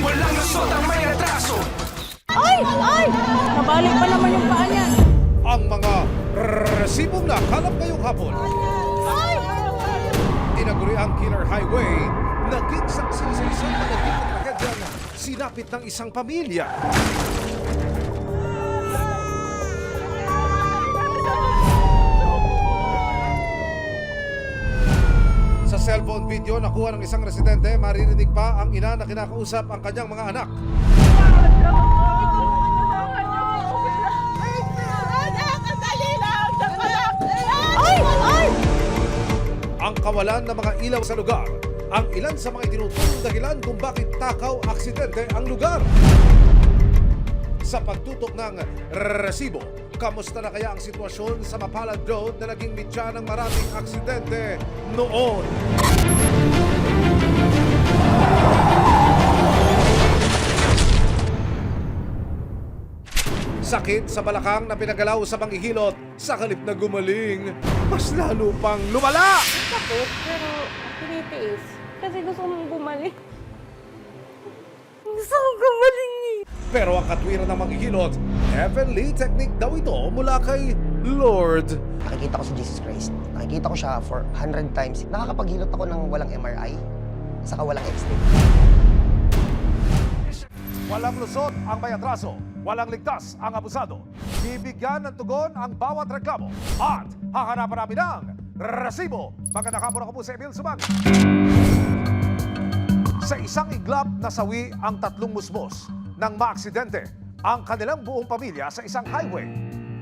Walang lusot ang may atraso. Ay! Ay! Nabalik pa naman yung paa niya. Ang mga resibong nakalap ngayong hapon. Ay! Tinaguri ang Killer Highway, naging saksi sa isang malagim na tragedyang sinapit ng isang pamilya. Sa cellphone video nakuha ng isang residente, maririnig pa ang ina na kinakausap ang kanyang mga anak. Ay! Ay! Ang kawalan ng mga ilaw sa lugar, ang ilan sa mga itinuturong dahilan kung bakit takaw aksidente ang lugar. Sa pagtutok ng resibo, kamusta na kaya ang sitwasyon sa Mapalad Road na naging mitya ng maraming aksidente noon? Sakit sa balakang na pinagalaw sa panghihilot, sa halip na gumaling, mas lalo pang lumala! Sakit, pero tinitiis. Kasi gusto mong bumalik. Gusto kong gumaling eh. Pero ang katwiran ng manghihilot, heavenly technique daw ito mula kay Lord. Nakikita ko si Jesus Christ. Nakikita ko siya for 100 times. Nakakapaghilot ako ng walang MRI, saka walang X-ray. Walang lusot ang may atraso, walang ligtas ang abusado. Bibigyan ng tugon ang bawat reklamo at hahanapan namin ng resibo. Magandang hapon, ako po si Emil Sumang. Sa isang iglap na sawi ang tatlong musmos nang maaksidente ang kanilang buong pamilya sa isang highway.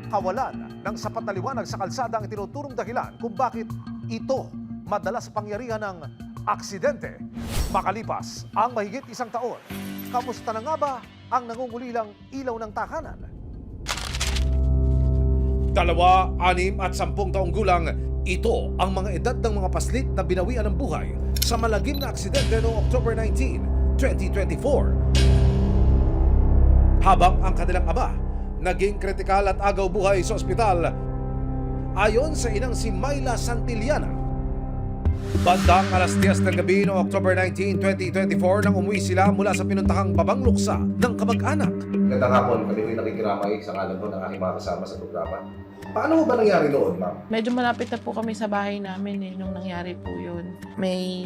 Kawalan ng sapat na liwanag sa kalsada ang tinuturong dahilan kung bakit ito madalas pangyarihan ng aksidente. Makalipas ang mahigit isang taon, kamusta na nga ba ang nangungulilang ilaw ng tahanan? 2, 6 at 10 taong gulang, ito ang mga edad ng mga paslit na binawian ng buhay sa malagim na aksidente noong October 19, 2024. Habang ang kanilang ama naging kritikal at agaw buhay sa ospital, ayon sa inang si Myla Santillana. Bandang alas 10 ng gabi noong October 19, 2024 nang umuwi sila mula sa pinuntahang babang luksa ng kamag-anak. Magandang hapon, kami po'y nakikiramay sa ngalan po ng aking mga kasama sa programa. Paano mo ba nangyari noon, ma'am? Medyo malapit na po kami sa bahay namin nung nangyari po yun. May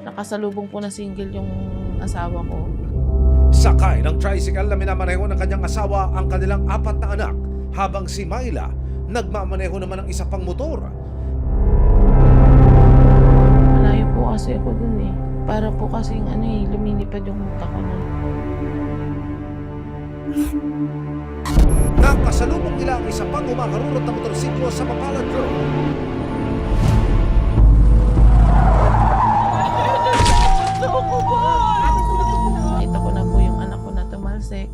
nakasalubong po na single yung asawa ko. Sakay ng tricycle na minamaneho ng kanyang asawa ang kanilang 4 na anak, habang si Myla nagmamaneho naman ng isa pang motor. Malayo po kasi ako dun eh. Para po kasing lumilipad yung mata ko nun. Nakasalubong nila ang isa pang umakarurot na motorsiklo sa Mapalad Road. Nakita ko na po yung anak ko na tumalsik.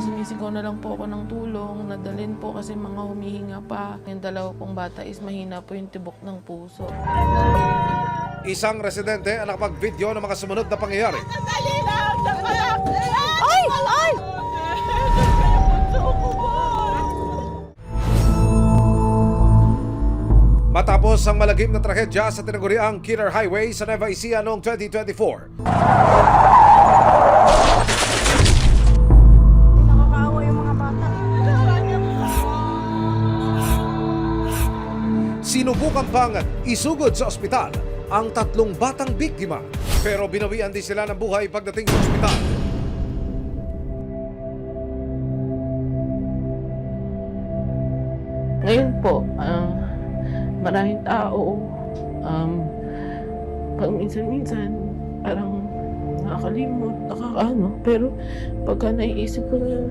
Sumisigaw na lang po ako ng tulong. Nadalhin po kasi mga humihinga pa. Yung dalawa pong bata is mahina po yung tibok ng puso. Isang residente ang nakapag-video ng mga sumunod na pangyayari. Ay! Ay! Matapos ang malagim na trahedya sa tinaguriang Killer Highway sa Nueva Ecija noong 2024. Nakakaawa yung mga bata. Sinubukan pang isugod sa ospital ang 3 batang biktima, pero binawian din sila ng buhay pagdating sa ospital. Ngayon po, maraming tao, pag minsan-minsan, parang nakakalimot, pero pagka naiisip ko na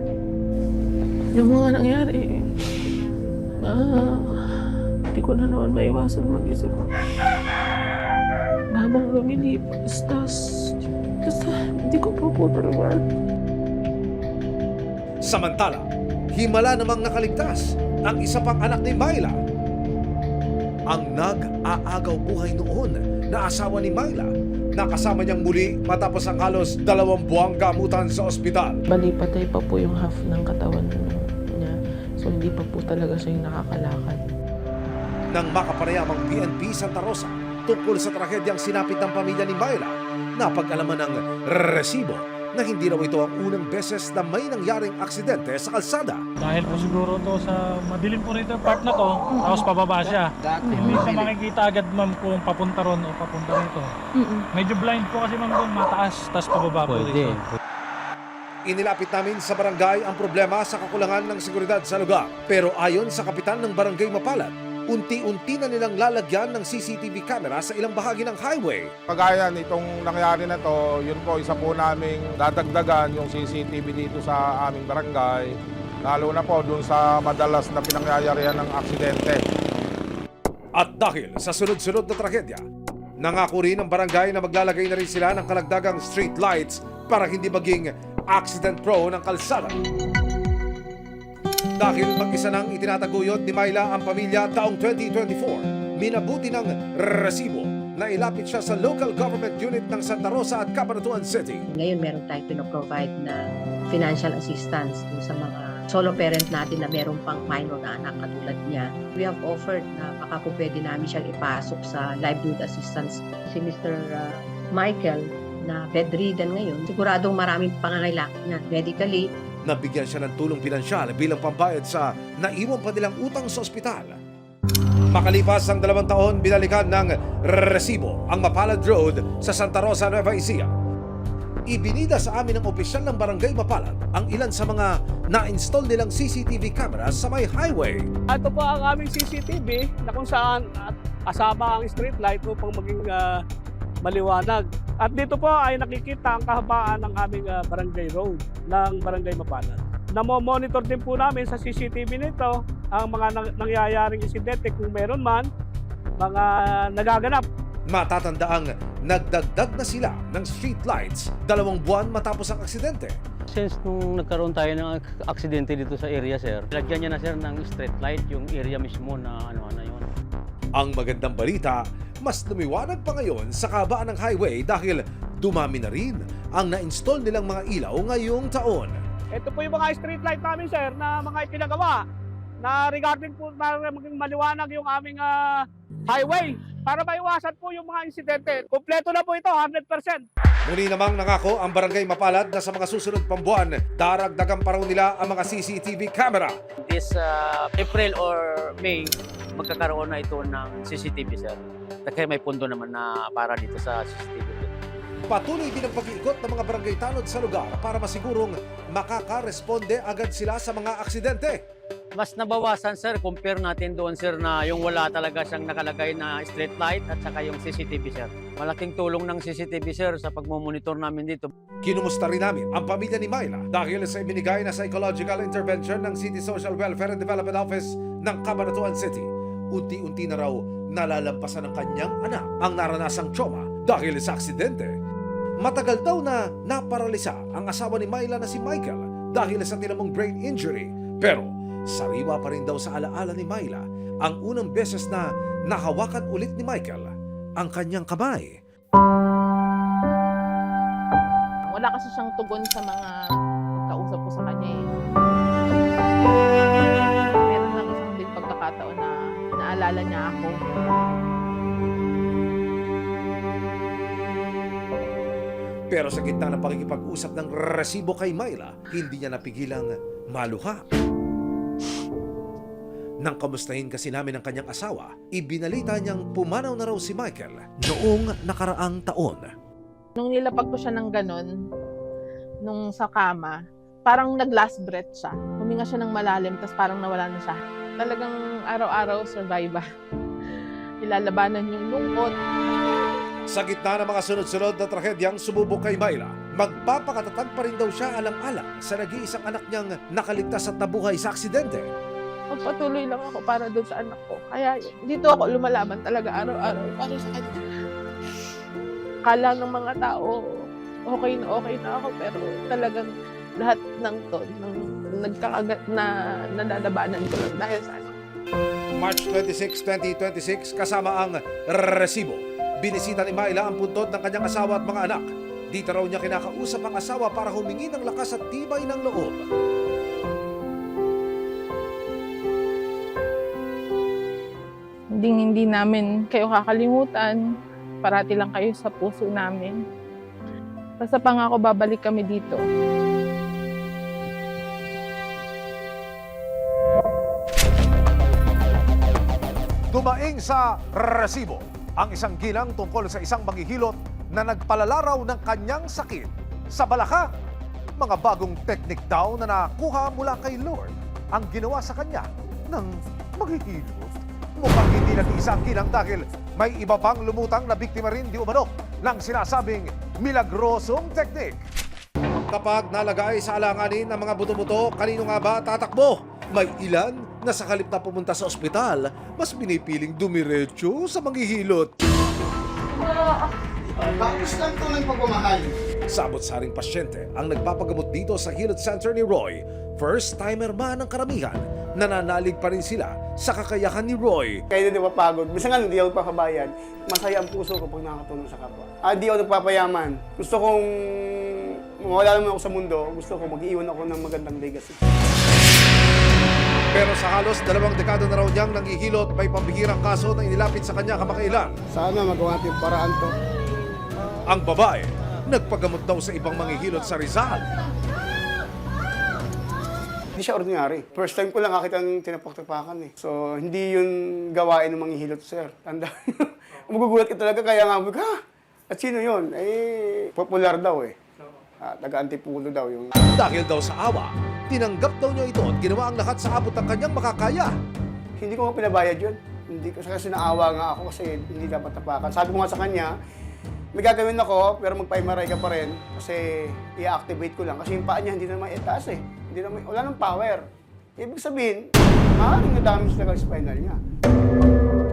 yung mga nangyari, hindi ko na naman maiwasan mag-isip. Habang lumilipas, basta hindi ko po talaga. Samantala, himala namang nakaligtas ang isa pang anak ni Myla. Ang nag-aagaw buhay noon na asawa ni Myla, nakasama niyang muli matapos ang halos 2 buwang gamutan sa ospital. Balipatay pa po yung half ng katawan niya. So hindi pa po talaga siya yung nakakalakad. Nang makapanayamang PNP Santa Rosa, tungkol sa trahedyang sinapit ng pamilya ni Myla, napag-alaman ng resibo na hindi raw ito ang unang beses na may nangyaring aksidente sa kalsada. Dahil po siguro to sa madilim po rito yung part na to, tapos pababa siya. Hindi siya makikita agad ma'am kung papunta ron o papunta rito. Medyo blind po kasi ma'am doon, mataas, tapos pababa po rito. Inilapit namin sa barangay ang problema sa kakulangan ng seguridad sa lugar. Pero ayon sa kapitan ng barangay Mapalad, unti-unti na nilang lalagyan ng CCTV camera sa ilang bahagi ng highway. Kagaya nitong nangyari na to, yun po isa po naming dadagdagan yung CCTV dito sa aming barangay. Lalo na po dun sa madalas na pinangyayarihan ng aksidente. At dahil sa sunod-sunod na trahedya, nangako rin ang barangay na maglalagay na rin sila ng kalagdagang street lights para hindi maging accident-prone ang kalsada. Dahil mag-isa nang itinataguyod ni Myla ang pamilya taong 2024, minabuti ng resibo na ilapit siya sa local government unit ng Santa Rosa at Cabanatuan City. Ngayon meron tayong pinoprovide na financial assistance dun sa mga solo parent natin na meron pang minor na anak katulad niya. We have offered na baka po pwede namin siyang ipasok sa livelihood assistance. Si Mr. Michael na bedridden ngayon, siguradong maraming pangangailangan niya medically. Nabigyan siya ng tulong pinansyal bilang pambayad sa naiwan pa nilang utang sa ospital. Makalipas ang 2 taon, binalikan ng resibo ang Mapalad Road sa Santa Rosa, Nueva Ecija. Ibinida sa amin ng opisyal ng Barangay Mapalad ang ilan sa mga na-install nilang CCTV cameras sa may highway. Ito po ang aming CCTV na kung saan kasama ang street light upang maging maliwanag. At dito po ay nakikita ang kahabaan ng aming barangay road ng Barangay Mapalad. Namo-monitor din po namin sa CCTV nito ang mga nangyayaring insidente kung meron man mga nagaganap. Matatandaang nagdagdag na sila ng street lights 2 buwan matapos ang aksidente. Since nung nagkaroon tayo ng aksidente dito sa area, sir, lagyan niya na, sir, ng street light yung area mismo na ano na yun. Ang magandang balita, mas lumiwanag pa ngayon sa kabaan ng highway dahil dumami na rin ang na-install nilang mga ilaw ngayong taon. Ito po yung mga street light namin, sir, na mga ipinagawa na regarding po na maging maliwanag yung aming highway para maiwasan po yung mga insidente. Kompleto na po ito, 100%. Muli namang nangako ang Barangay Mapalad na sa mga susunod pang buwan, daragdagan pa raw nila ang mga CCTV camera. This April or May, magkakaroon na ito ng CCTV, sir. Kaya may pundo naman na para dito sa CCTV. Patuloy din ang pag-iikot ng mga barangay tanod sa lugar para masigurong makaka-responde agad sila sa mga aksidente. Mas nabawasan, sir, compare natin doon, sir, na yung wala talaga siyang nakalagay na street light at saka yung CCTV, sir. Malaking tulong ng CCTV, sir, sa pagmumonitor namin dito. Kinumusta rin namin ang pamilya ni Myla dahil sa ibinigay na psychological intervention ng City Social Welfare and Development Office ng Cabanatuan City. Unti-unti na raw nalalampasan ng kanyang anak ang naranasang trauma dahil sa aksidente. Matagal daw na naparalisa ang asawa ni Myla na si Michael dahil sa tinamong brain injury. Pero sariwa pa rin daw sa alaala ni Myla ang unang beses na nahawakan ulit ni Michael ang kanyang kamay. Wala kasi siyang tugon sa mga kausap ko sa kanya eh. Meron lang isang din pagkakataon na naalala niya ako. Pero sa gitna ng pakikipag-usap ng resibo kay Myla, hindi niya napigilang maluha. Nang kamustahin kasi namin ang kanyang asawa, ibinalita niyang pumanaw na raw si Michael noong nakaraang taon. Nung nilapag ko siya ng ganun, nung sa kama, parang nag-last breath siya. Huminga siya ng malalim, tapos parang nawala na siya. Talagang araw-araw survival. Ilalabanan yung lungkot. Sa gitna ng mga sunod-sunod na trahedyang sumubok kay Myla, magpapakatatag pa rin daw siya alang-alang sa nag-iisang anak niyang nakaligtas at nabuhay sa aksidente. Magpatuloy lang ako para doon sa anak ko. Kaya dito ako lumalaban talaga araw-araw para sa kanya. Kala ng mga tao, okay na ako, pero talagang lahat ng to, nagkakagat na nadadabanan ko lang dahil sa anak. March 26, 2026, kasama ang resibo. Binisita ni Myla ang puntod ng kanyang asawa at mga anak. Dito raw niya kinakausap ang asawa para humingi ng lakas at tibay ng loob. Hindi hindi namin kayo kakalimutan. Parati lang kayo sa puso namin. Basta pangako babalik kami dito. Dumaing sa resibo ang isang ginang tungkol sa isang manghihilot na nagpalalaraw ng kanyang sakit sa balakang. Mga bagong teknik daw na nakuha mula kay Lord ang ginawa sa kanya ng manghihilot. Mukhang hindi nag-iisa ang ginang dahil may iba pang lumutang na biktima rin di umano ng sinasabing milagrosong teknik. Kapag nalagay sa alanganin ng mga buto-buto, kanino nga ba tatakbo? May ilan na sa halip na pumunta sa ospital, mas pinipiling dumiretso sa manghihilot. Bakit lang ito ng pagmamahal? Sabot-saring pasyente ang nagpapagamot dito sa Hilot Center ni Roy. First-timer man ang karamihan, nananalig pa rin sila sa kakayahan ni Roy. Kaya hindi mapagod. Minsan nga hindi ako papabayad. Masaya ang puso ko pag nakakatulong sa kapwa. Di ako nagpapayaman. Gusto kong mawala naman ako sa mundo. Gusto ko mag-iwan ako ng magandang legacy. Pero sa halos 2 dekada na raw niyang nanghihilot, may pambihirang kaso na inilapit sa kanya kamakailan. Sana magawa natin yung paraan to. Ang babae, nagpagamot daw sa ibang manghihilot sa Rizal. Hindi siya ordinary. First time ko lang nakita ng tinapak-tapakan eh. So, hindi yun gawain ng manghihilot, sir. Tanda. Magugulat ka talaga, kaya nga, at sino yun? Popular daw eh. Taga-antipulo daw yung... Dahil daw sa awa, tinanggap daw niya ito at ginawa ang lahat sa abot ng kanyang makakaya. Hindi ko nga pinabayad yun. Hindi ko kasi naawa nga ako kasi hindi dapat tapakan. Sabi ko nga sa kanya, may gagawin ako pero magpa-MRI ka pa rin kasi i-activate ko lang. Kasi yung paa niya hindi naman itaas eh. Hindi naman, wala nang power. Ibig sabihin, maaaring na-damage talaga yung spinal niya.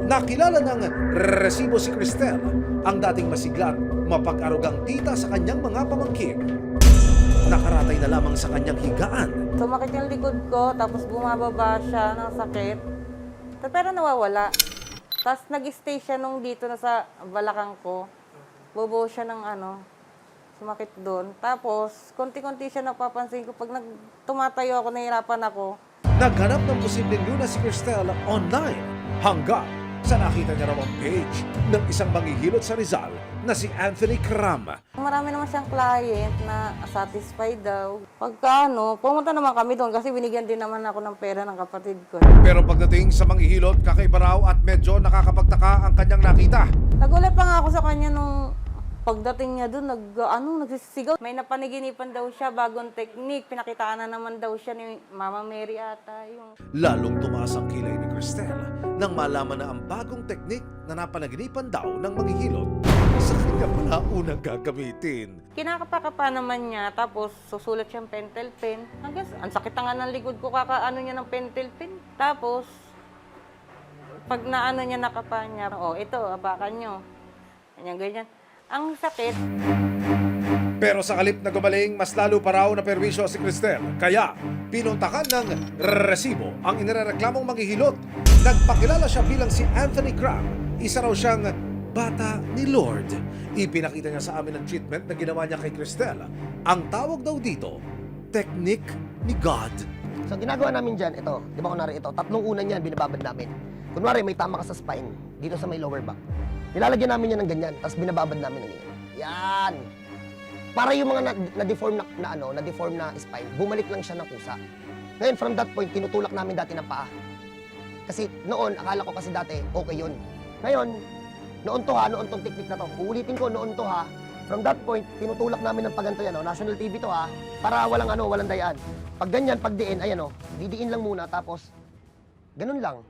Nakilala ng resibo si Cristel, ang dating masiglat, mapag-arugang tita sa kanyang mga pamangkin. Nakaratay na lamang sa kanyang higaan. Sumakit yung likod ko, tapos bumababa siya ng sakit. Pero nawawala. Tapos nag-stay siya nung dito na sa balakang ko. Bobo siya ng sumakit doon. Tapos, konti-konti siya napapansin ko. Pag tumatayo ako, nahihirapan ako. Naghanap ng posibleng lunas si Cristel online hanggang sa nakita niya raw ang page ng isang manghihilot sa Rizal na si Anthony Cram. Marami naman siyang client na satisfied daw. Pagka pumunta naman kami doon kasi binigyan din naman ako ng pera ng kapatid ko. Pero pagdating sa manghihilot, kakaiba raw at medyo nakakapagtaka ang kanyang nakita. Nagulat pa nga ako sa kanya nung pagdating niya doon, nagsisigaw. May napaniginipan daw siya, bagong technique. Pinakitaan na naman daw siya ni Mama Mary ata. Lalong tumaas ang kilay ni Cristel nang malaman na ang bagong teknik na napanaginipan daw ng manghihilot sa kanya pala unang gagamitin. Kinakapa naman niya, tapos susulat siyang pentel pen. Hanggang, ang sakit nga ng likod ko, kakaano niya ng pentel pen. Tapos, pag naano niya nakapa niya, ito, abakan niyo. Ganyan. Ang sakit. Pero sa halip na gumaling, mas lalo pa raw na perwisyo si Cristel. Kaya, pinuntakan ng resibo ang inirereklamong manghihilot. Nagpakilala siya bilang si Anthony Cram. Isa raw siyang bata ni Lord. Ipinakita niya sa amin ang treatment na ginawa niya kay Cristel. Ang tawag daw dito, technique ni God. So ginagawa namin dyan, ito, di ba kunwari ito, 3 unan yan, binababad namin. Kunwari may tama ka sa spine, dito sa may lower back. Nilalagyan namin yan ng ganyan, tapos binababad namin ng ganyan. Yan! Para yung mga na-deform na-deform na spine, bumalik lang siya ng kusa. Ngayon, from that point, tinutulak namin dati ng paa. Kasi noon, akala ko kasi dati, okay yun. Ngayon, noon tong technique na to. Uulitin ko, noon to ha. From that point, tinutulak namin ng paganto yan, National TV to ha. Para walang dayaan. Pag ganyan, pag diin, ayan didiin lang muna, tapos, ganun lang.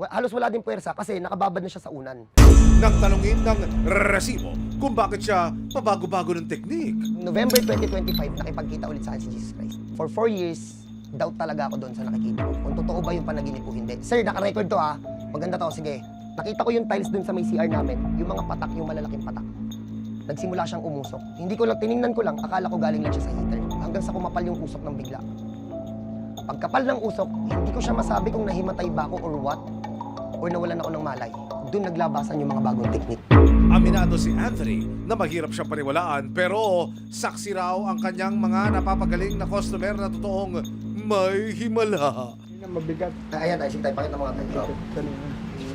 Halos wala din puwersa kasi nakababad na siya sa unan. Nang tanungin ng resibo kung bakit siya pabago-bago ng teknik. November 2025, nakipagkita ulit sa akin si Jesus Christ. For 4 years, doubt talaga ako doon sa nakikita ko. Kung totoo ba yung panaginip ko, hindi. Sir, naka-record to ha. Maganda to, sige. Nakita ko yung tiles doon sa may CR namin. Yung mga patak, yung malalaking patak. Nagsimula siyang umusok. Tiningnan ko lang, akala ko galing lang siya sa heater. Hanggang sa kumapal yung usok ng bigla. Pagkapal ng usok, hindi ko siya masabi kung nahimatay ba ako or what, or nawalan ako ng malay. Doon naglabasan yung mga bagong teknik. Aminado si Anthony na mahirap siyang paniwalaan pero saksi raw ang kanyang mga napapagaling na customer na totoong may himala. Mabigat. Ayan tayo, sige tayo, pakita mga tayo.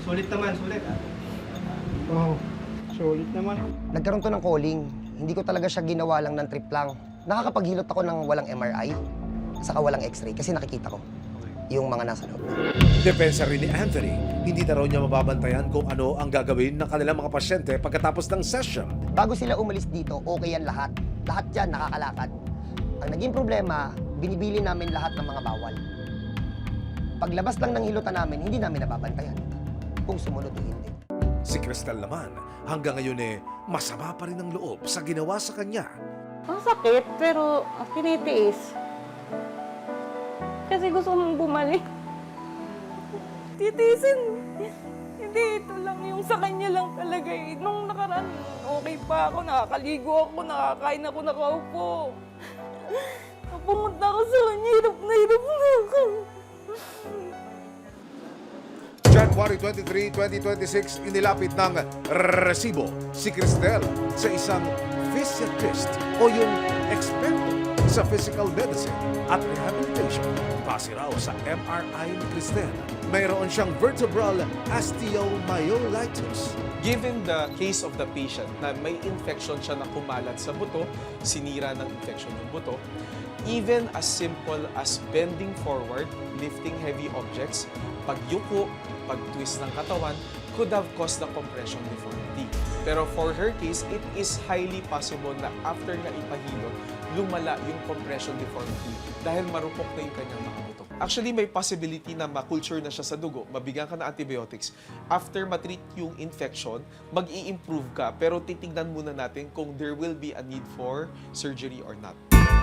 Sulit naman, sulit. Wow, sulit naman. Nagkaroon to ng calling. Hindi ko talaga siya ginawa lang ng trip lang. Nakakapaghilot ako ng walang MRI, saka walang X-ray kasi nakikita ko yung mga nasa loob. Depensa rin ni Anthony, hindi na raw niya mababantayan kung ano ang gagawin ng kanilang mga pasyente pagkatapos ng session. Bago sila umalis dito, okay yan lahat. Lahat yan nakakalakad. Ang naging problema, binibili namin lahat ng mga bawal. Paglabas lang ng hilutan namin, hindi namin nababantayan kung sumunod o hindi. Si Cristel naman, hanggang ngayon masama pa rin ang loob sa ginawa sa kanya. Ang sakit, pero tinitiis. Kasi gusto kong bumalik. Titiisin. Hindi, ito lang yung sa kanya lang talaga eh. Nung nakaraan, okay pa ako. Nakakaligo ako, nakakain ako, nakaupo. Nung pumunta ako sa kanya, hirap na ako. January 23, 2026, inilapit ng resibo si Cristel sa isang physiatrist o yung eksperto sa physical medicine at rehabilitation. Base raw sa MRI ni Cristel, mayroon siyang vertebral osteomyelitis. Given the case of the patient na may infection siya na kumalat sa buto, sinira ng infection yung buto, even as simple as bending forward, lifting heavy objects, pagyuko, pag-twist ng katawan, could have caused the compression deformity. Pero for her case, it is highly possible na after na ipahilot, lumala yung compression deformity dahil marupok na yung kanyang mga buto. Actually, may possibility na ma-culture na siya sa dugo, mabigyan ka ng antibiotics. After matreat yung infection, mag-i-improve ka, pero titignan muna natin kung there will be a need for surgery or not.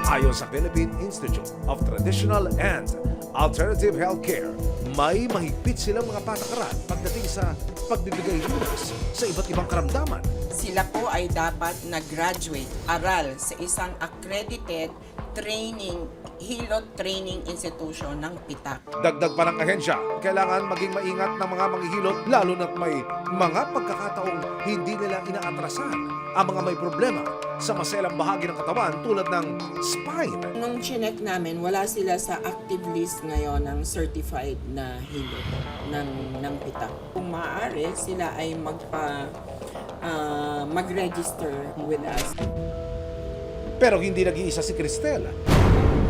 Ayon sa Philippine Institute of Traditional and Alternative Healthcare, may mahigpit silang mga patakaran pagdating sa pagbibigay lunas sa iba't ibang karamdaman. Sila po ay dapat nag-graduate, aral sa isang accredited training, hilot training institution ng PITAC. Dagdag pa ng ahensya, kailangan maging maingat ng mga manghihilot lalo na't may mga pagkakataong hindi nila inaatrasan ang mga may problema sa maselang bahagi ng katawan tulad ng spine. Nung chinek namin, wala sila sa active list ngayon ng certified na hilot ng PITAC. Kung maaari, sila ay mag-register with us. Pero hindi nag-iisa si Cristel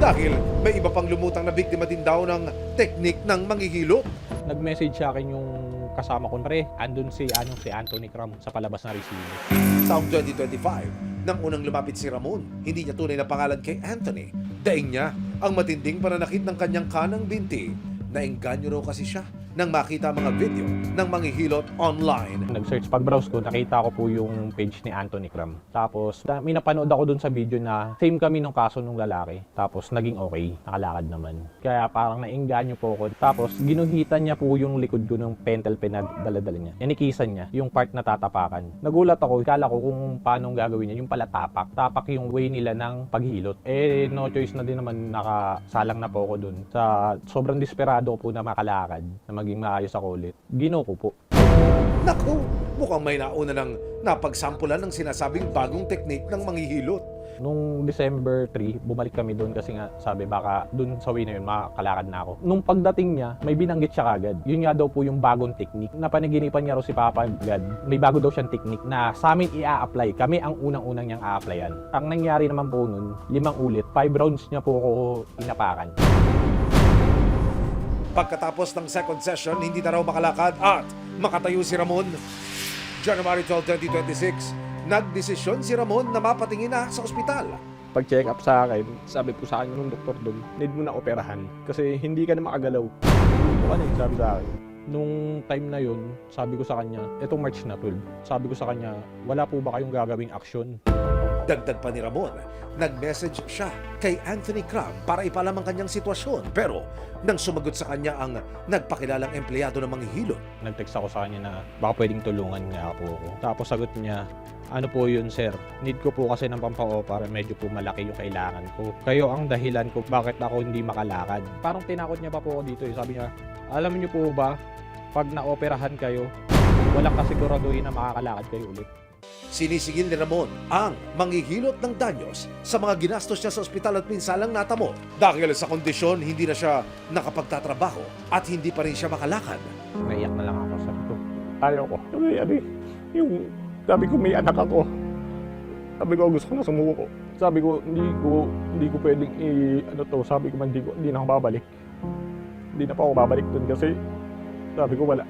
dahil may iba pang lumutang na biktima din daw ng teknik ng manghihilot. Nag-message sa akin yung kasama ko, pre, andun si Anthony Cram sa palabas na resibo. Taong 2025, nang unang lumapit si Ramon, hindi niya tunay na pangalan kay Anthony. Daing niya ang matinding pananakit ng kanyang kanang binti. Naengganyo raw kasi siya nang makita mga video ng manghihilot online. Nag-search, pag-browse ko, nakita ko po yung page ni Anthony Cram. Tapos, may napanood ako dun sa video na same kami nung kaso nung lalaki. Tapos, naging okay. Nakalakad naman. Kaya parang naengganyo po ako. Tapos, ginuhitan niya po yung likod ko ng pentel pen na dala-dala niya. Inikisan niya yung part na tatapakan. Nagulat ako, kala ko kung paano gagawin niya. Yung pala tapak. Tapak yung way nila ng paghilot. No choice na din naman, nakasalang na po ako dun. Sa sobrang desperado ko po na makalakad, na maging maayos ako ulit. Ginoko po. Naku, mukhang may nauna ng napagsampulan ng sinasabing bagong teknik ng manghihilot. Nung December 3, bumalik kami doon kasi nga sabi baka doon sa way na yun makakalakad na ako. Nung pagdating niya, may binanggit siya kagad. Yun nga daw po yung bagong teknik. Napanaginipan niya raw si Papa God. May bago daw siyang teknik na sa amin i-a-apply. Kami ang unang-unang niyang a-applyan. Ang nangyari naman po nun, 5 ulit. 5 rounds niya po ako inapakan. Pagkatapos ng second session, hindi na raw makalakad at makatayo si Ramon. January 12, 2026, nagdesisyon si Ramon na mapatingin na sa ospital. Pag-check up sa akin, sabi po sa akin ng doktor doon, need mo na operahan kasi hindi ka na makagalaw. Ano yung sabi sa akin? Nung time na yun, sabi ko sa kanya, etong March na 12, sabi ko sa kanya, wala po ba kayong gagawing aksyon? Dagdag pa ni Ramon, nag-message siya kay Anthony Cram para ipaalam ang kanyang sitwasyon. Pero nang sumagot sa kanya ang nagpakilalang empleyado ng manghihilot. Nag-text ako sa kanya na baka pwedeng tulungan niya po ako. Tapos sagot niya, ano po yun sir, need ko po kasi ng pampaopera, medyo po malaki yung kailangan ko. Kayo ang dahilan ko bakit ako hindi makalakad. Parang tinakot niya pa po ako dito. Sabi niya, alam niyo po ba, pag na-operahan kayo, walang kasiguraduhin na makakalakad kayo ulit. Sinisigil ni Ramon ang manghihilot ng danyos sa mga ginastos niya sa ospital at pinsalang natamo. Dahil sa kondisyon, hindi na siya nakapagtatrabaho at hindi pa rin siya makalakad. Naiyak na lang ako. Sabi ko, Ayaw ko. Sabi ko may anak ako. Sabi ko gusto ko na sumuko. Sabi ko hindi ko pwedeng sabi ko hindi na ako babalik. Hindi na pa ako babalik dun kasi sabi ko wala,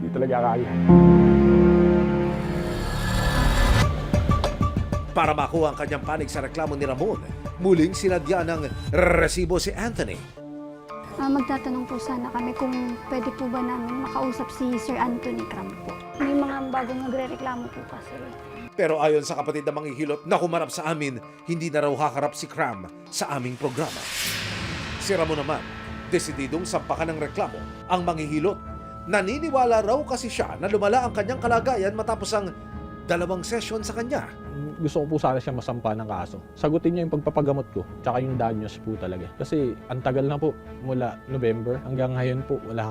hindi talaga kaya. Para makuha ang kanyang panig sa reklamo ni Ramon, muling sinadya ng resibo si Anthony. Magtatanong po sana kami kung pwede po ba namin makausap si Sir Anthony Cram po. May mga bagong nagre-reklamo po kasi. Pero ayon sa kapatid na manghihilot na humarap sa amin, hindi na raw haharap si Cram sa aming programa. Si Ramon naman, desididong sampakan ng reklamo ang manghihilot. Naniniwala raw kasi siya na lumala ang kanyang kalagayan matapos ang 2 session sa kanya. Gusto ko po sana siya masampa ng kaso. Sagutin niya yung pagpapagamot ko, tsaka yung danyos po talaga. Kasi ang tagal na po, mula November hanggang ngayon po, wala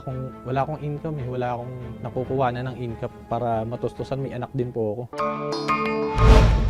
akong income eh. Wala akong nakukuha na ng income para matustusan. May anak din po ako.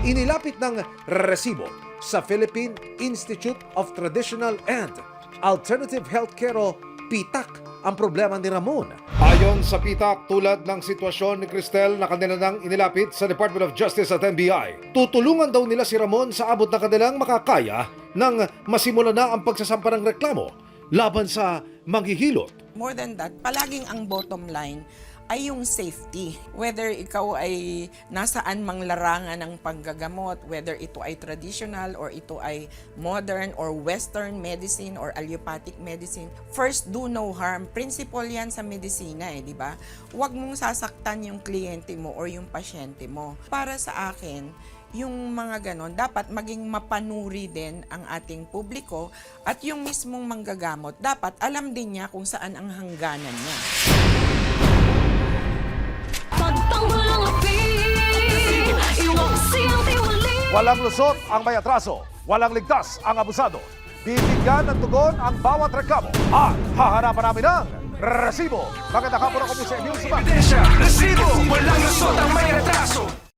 Inilapit ng resibo sa Philippine Institute of Traditional and Alternative Healthcare o PITAC ang problema ni Ramon. Ayon sa PITAC, tulad ng sitwasyon ni Cristel na kanila nang inilapit sa Department of Justice at NBI, tutulungan daw nila si Ramon sa abot na kanilang makakaya nang masimula na ang pagsasampa ng reklamo laban sa manghihilot. More than that, palaging ang bottom line ay yung safety. Whether ikaw ay nasaan mang larangan ng panggagamot, whether ito ay traditional or ito ay modern or western medicine or allopathic medicine, first do no harm. Principle yan sa medisina di ba? Huwag mong sasaktan yung kliyente mo or yung pasyente mo. Para sa akin, yung mga ganon, dapat maging mapanuri din ang ating publiko at yung mismong manggagamot, dapat alam din niya kung saan ang hangganan niya. Walang lusot ang may atraso, walang ligtas ang abusado. Bibigyan ng tugon ang bawat reklamo at hahanapan namin ng resibo. Magandang hapon ako po sa Emil Suman. Resibo, walang lusot ang may atraso.